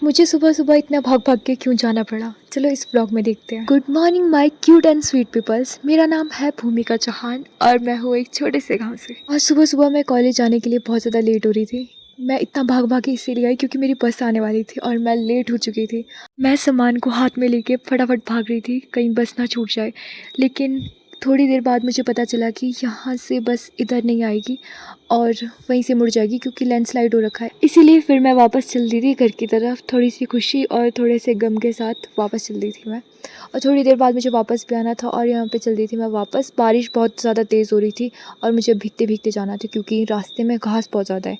मुझे सुबह सुबह इतना भाग भाग के क्यों जाना पड़ा, चलो इस ब्लॉग में देखते हैं। Good morning my cute and sweet peoples, मेरा नाम है भूमिका चौहान और मैं हूँ एक छोटे से गांव से। आज सुबह सुबह मैं कॉलेज जाने के लिए बहुत ज़्यादा लेट हो रही थी। मैं इतना भाग भाग के इसीलिए आई क्योंकि मेरी बस आने वाली थी और मैं लेट हो चुकी थी। मैं सामान को हाथ में लेके फटाफट भाग रही थी कहीं बस ना छूट जाए, लेकिन थोड़ी देर बाद मुझे पता चला कि यहाँ से बस इधर नहीं आएगी और वहीं से मुड़ जाएगी क्योंकि लैंडस्लाइड हो रखा है। इसीलिए फिर मैं वापस चल दी थी घर की तरफ, थोड़ी सी खुशी और थोड़े से गम के साथ वापस चल दी थी मैं। और थोड़ी देर बाद मुझे वापस भी आना था और यहाँ पे चल दी थी मैं वापस। बारिश बहुत ज़्यादा तेज़ हो रही थी और मुझे भीगते भीगते जाना था क्योंकि रास्ते में घास बहुत ज़्यादा है।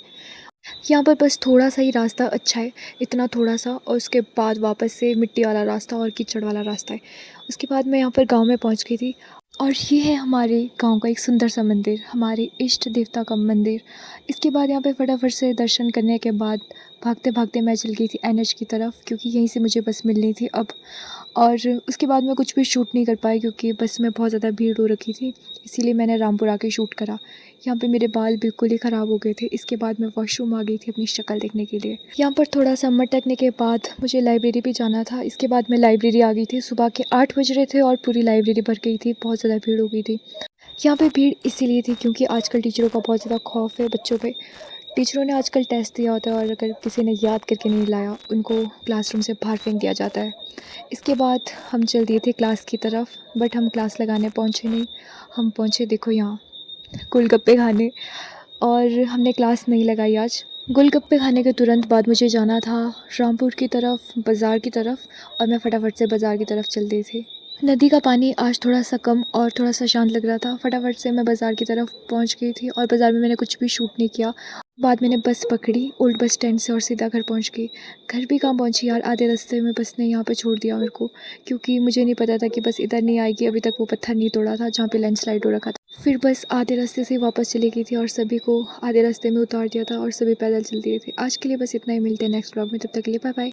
यहाँ पर बस थोड़ा सा ही रास्ता अच्छा है, इतना थोड़ा सा, और उसके बाद वापस से मिट्टी वाला रास्ता और कीचड़ वाला रास्ता है। उसके बाद मैं यहाँ पर गांव में पहुँच गई थी और ये है हमारे गांव का एक सुंदर सा मंदिर, हमारे इष्ट देवता का मंदिर। इसके बाद यहाँ पे फटाफट से दर्शन करने के बाद भागते भागते मैं चल गई थी एनएच की तरफ क्योंकि यहीं से मुझे बस मिलनी थी अब। और उसके बाद मैं कुछ भी शूट नहीं कर पाई क्योंकि बस में बहुत ज़्यादा भीड़ हो रखी थी, इसीलिए मैंने रामपुर आके शूट करा। यहाँ पे मेरे बाल बिल्कुल ही ख़राब हो गए थे। इसके बाद मैं वॉशरूम आ गई थी अपनी शक्ल देखने के लिए। यहाँ पर थोड़ा सा मटकने के बाद मुझे लाइब्रेरी भी जाना था। इसके बाद मैं लाइब्रेरी आ गई थी। सुबह के 8 बज रहे थे और पूरी लाइब्रेरी भर गई थी, बहुत ज़्यादा भीड़ हो गई थी। यहाँ पे भीड़ इसीलिए थी क्योंकि आजकल टीचरों का बहुत ज़्यादा खौफ है बच्चों पे। टीचरों ने आजकल टेस्ट दिया होता है और अगर किसी ने याद करके नहीं लाया उनको क्लासरूम से बाहर फेंक दिया जाता है। इसके बाद हम चल दिए थे क्लास की तरफ, बट हम क्लास लगाने पहुँचे नहीं। हम पहुँचे देखो यहाँ गोलगप्पे खाने, और हमने क्लास नहीं लगाई आज। गोलगप्पे खाने के तुरंत बाद मुझे जाना था रामपुर की तरफ, बाज़ार की तरफ, और मैं फटाफट से बाज़ार की तरफ चल दी थी। नदी का पानी आज थोड़ा सा कम और थोड़ा सा शांत लग रहा था। फटाफट से मैं बाज़ार की तरफ पहुंच गई थी और बाज़ार में मैंने कुछ भी शूट नहीं किया। बाद मैंने बस पकड़ी ओल्ड बस स्टैंड से और सीधा घर पहुंच गई। घर भी कहाँ पहुंची यार, आधे रास्ते में बस ने यहाँ पे छोड़ दिया मेरे को क्योंकि मुझे नहीं पता था कि बस इधर नहीं आएगी। अभी तक वो पत्थर नहीं तोड़ा था जहाँ पे लैंडस्लाइड हो रखा था। फिर बस आधे रास्ते से वापस चली गई थी और सभी को आधे रास्ते में उतार दिया था और सभी पैदल चल दिए थे। आज के लिए बस इतना ही, मिलते हैं नेक्स्ट ब्लॉग में, तब तक के लिए बाय बाय।